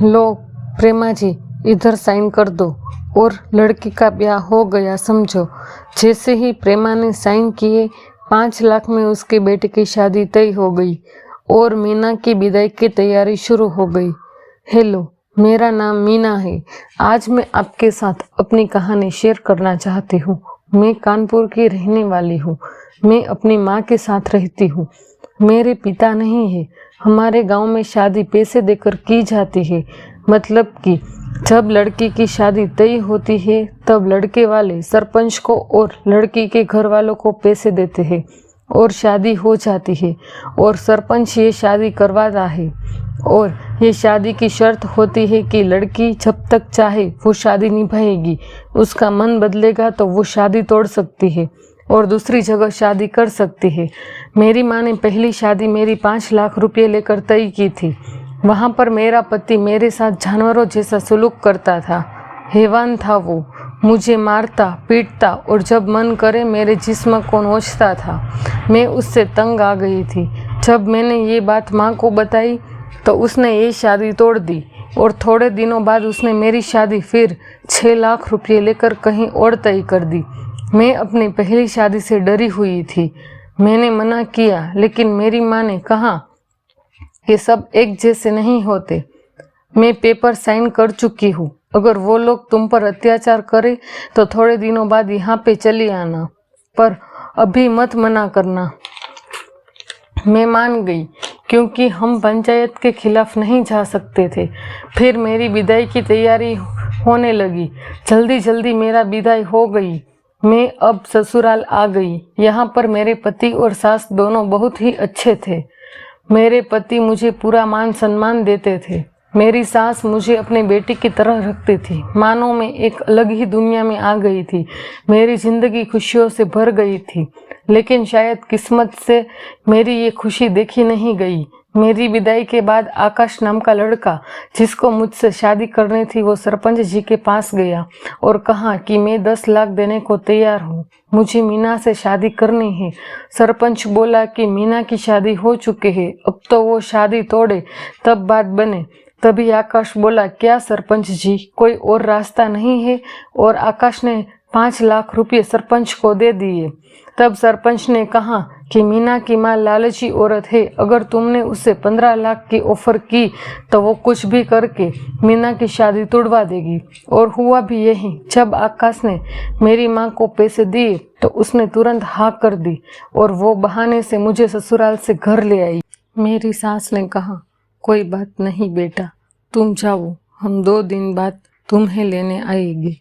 लो प्रेमा जी, इधर साइन कर दो और लड़की का ब्याह हो गया समझो। जैसे ही प्रेमा ने साइन किए 5 लाख में उसके बेटे की शादी तय हो गई और मीना की विदाई की तैयारी शुरू हो गई। हेलो, मेरा नाम मीना है। आज मैं आपके साथ अपनी कहानी शेयर करना चाहती हूँ। मैं कानपुर की रहने वाली हूँ। मैं अपनी माँ के साथ रहती हूँ। मेरे पिता नहीं है। हमारे गांव में शादी पैसे देकर की जाती है। मतलब कि जब लड़की की शादी तय होती है तब लड़के वाले सरपंच को और लड़की के घर वालों को पैसे देते हैं और शादी हो जाती है और सरपंच ये शादी करवाता है। और ये शादी की शर्त होती है कि लड़की जब तक चाहे वो शादी निभाएगी। उसका मन बदलेगा तो वो शादी तोड़ सकती है और दूसरी जगह शादी कर सकती है। मेरी माँ ने पहली शादी मेरी 5 लाख रुपए लेकर तय की थी। वहाँ पर मेरा पति मेरे साथ जानवरों जैसा सलूक करता था। हैवान था वो। मुझे मारता पीटता और जब मन करे मेरे जिस्म को नोचता था। मैं उससे तंग आ गई थी। जब मैंने ये बात माँ को बताई तो उसने ये शादी तोड़ दी और थोड़े दिनों बाद उसने मेरी शादी फिर 6 लाख रुपये लेकर कहीं और तय कर दी। मैं अपनी पहली शादी से डरी हुई थी। मैंने मना किया लेकिन मेरी माँ ने कहा कि सब एक जैसे नहीं होते। मैं पेपर साइन कर चुकी हूँ। अगर वो लोग तुम पर अत्याचार करें तो थोड़े दिनों बाद यहाँ पे चली आना, पर अभी मत मना करना। मैं मान गई क्योंकि हम पंचायत के खिलाफ नहीं जा सकते थे। फिर मेरी विदाई की तैयारी होने लगी। जल्दी जल्दी मेरा विदाई हो गई। मैं अब ससुराल आ गई। यहाँ पर मेरे पति और सास दोनों बहुत ही अच्छे थे। मेरे पति मुझे पूरा मान सम्मान देते थे। मेरी सास मुझे अपनी बेटी की तरह रखती थी। मानो मैं एक अलग ही दुनिया में आ गई थी। मेरी जिंदगी खुशियों से भर गई थी। लेकिन शायद किस्मत से मेरी ये खुशी देखी नहीं गई। मेरी विदाई के बाद आकाश नाम का लड़का जिसको मुझसे शादी करनी थी वो सरपंच जी के पास गया और कहा कि मैं 10 लाख देने को तैयार हूँ। मुझे मीना से शादी करनी है। सरपंच बोला कि मीना की शादी हो चुकी है, अब तो वो शादी तोड़े तब बात बने। तभी आकाश बोला, क्या सरपंच जी, कोई और रास्ता नहीं है? और आकाश ने 5 लाख रुपये सरपंच को दे दिए। तब सरपंच ने कहा कि मीना की माँ लालची औरत है। अगर तुमने उसे 15 लाख की ऑफर की तो वो कुछ भी करके मीना की शादी तुड़वा देगी। और हुआ भी यही। जब आकाश ने मेरी माँ को पैसे दिए तो उसने तुरंत हाँ कर दी और वो बहाने से मुझे ससुराल से घर ले आई। मेरी सास ने कहा, कोई बात नहीं बेटा, तुम जाओ, हम 2 दिन बाद तुम्हें लेने आएंगे।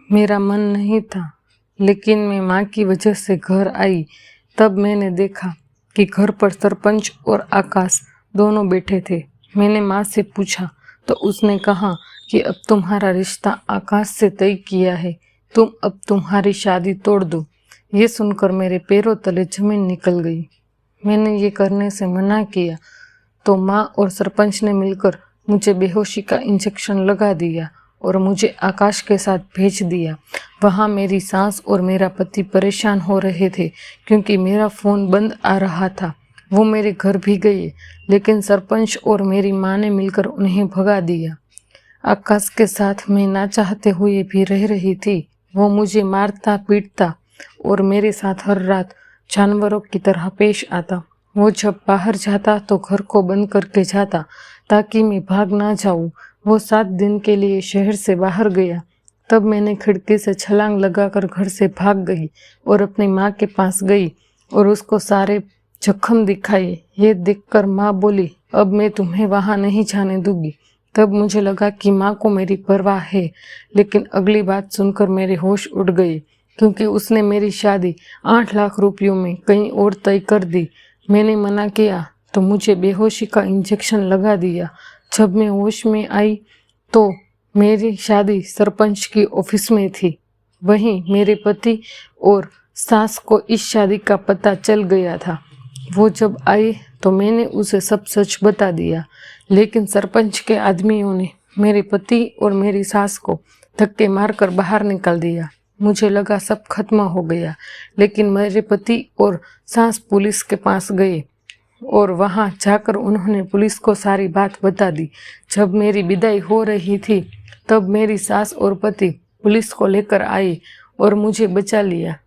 मेरा मन नहीं था, लेकिन मैं माँ की वजह से घर आई। तब मैंने देखा कि घर पर सरपंच और आकाश दोनों बैठे थे। मैंने माँ से पूछा तो उसने कहा कि अब तुम्हारा रिश्ता आकाश से तय किया है, तुम अब तुम्हारी शादी तोड़ दो। ये सुनकर मेरे पैरों तले जमीन निकल गई। मैंने ये करने से मना किया तो माँ और सरपंच ने मिलकर मुझे बेहोशी का इंजेक्शन लगा दिया और मुझे आकाश के साथ भेज दिया। वहाँ मेरी सास और मेरा पति परेशान हो रहे थे क्योंकि मेरा फ़ोन बंद आ रहा था। वो मेरे घर भी गए लेकिन सरपंच और मेरी माँ ने मिलकर उन्हें भगा दिया। आकाश के साथ मैं ना चाहते हुए भी रह रही थी। वो मुझे मारता पीटता और मेरे साथ हर रात जानवरों की तरह पेश आता। वो जब बाहर जाता तो घर को बंद करके जाता ताकि मैं भाग ना जाऊं। वो 7 दिन के लिए शहर से बाहर गया। तब मैंने खिड़की से छलांग लगाकर घर से भाग गई और अपनी माँ के पास गई और उसको सारे जख्म दिखाए। ये देखकर माँ बोली, अब मैं तुम्हें वहाँ नहीं जाने दूंगी। तब मुझे लगा कि माँ को मेरी परवाह है, लेकिन अगली बात सुनकर मेरे होश उड़ गए क्योंकि उसने मेरी शादी 8 लाख रुपयों में कहीं और तय कर दी। मैंने मना किया तो मुझे बेहोशी का इंजेक्शन लगा दिया। जब मैं होश में आई तो मेरी शादी सरपंच की ऑफिस में थी। वहीं मेरे पति और सास को इस शादी का पता चल गया था। वो जब आए तो मैंने उसे सब सच बता दिया, लेकिन सरपंच के आदमियों ने मेरे पति और मेरी सास को धक्के मारकर बाहर निकाल दिया। मुझे लगा सब खत्म हो गया, लेकिन मेरे पति और सास पुलिस के पास गए और वहां जाकर उन्होंने पुलिस को सारी बात बता दी। जब मेरी विदाई हो रही थी तब मेरी सास और पति पुलिस को लेकर आए और मुझे बचा लिया।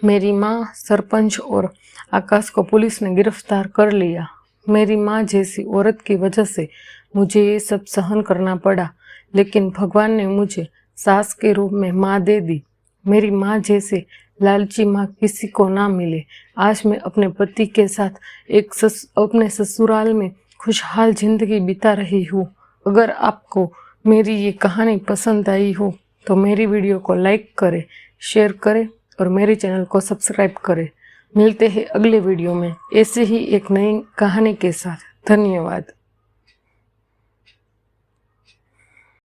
मेरी माँ, सरपंच और आकाश को पुलिस ने गिरफ्तार कर लिया। मेरी माँ जैसी औरत की वजह से मुझे ये सब सहन करना पड़ा, लेकिन भगवान ने मुझे सास के रूप में माँ दे दी। मेरी माँ जैसे लालची माँ किसी को ना मिले। आज मैं अपने पति के साथ अपने ससुराल में खुशहाल जिंदगी बिता रही हूँ। अगर आपको मेरी ये कहानी पसंद आई हो तो मेरी वीडियो को लाइक करें, शेयर करें और मेरे चैनल को सब्सक्राइब करें। मिलते हैं अगले वीडियो में ऐसे ही एक नई कहानी के साथ। धन्यवाद।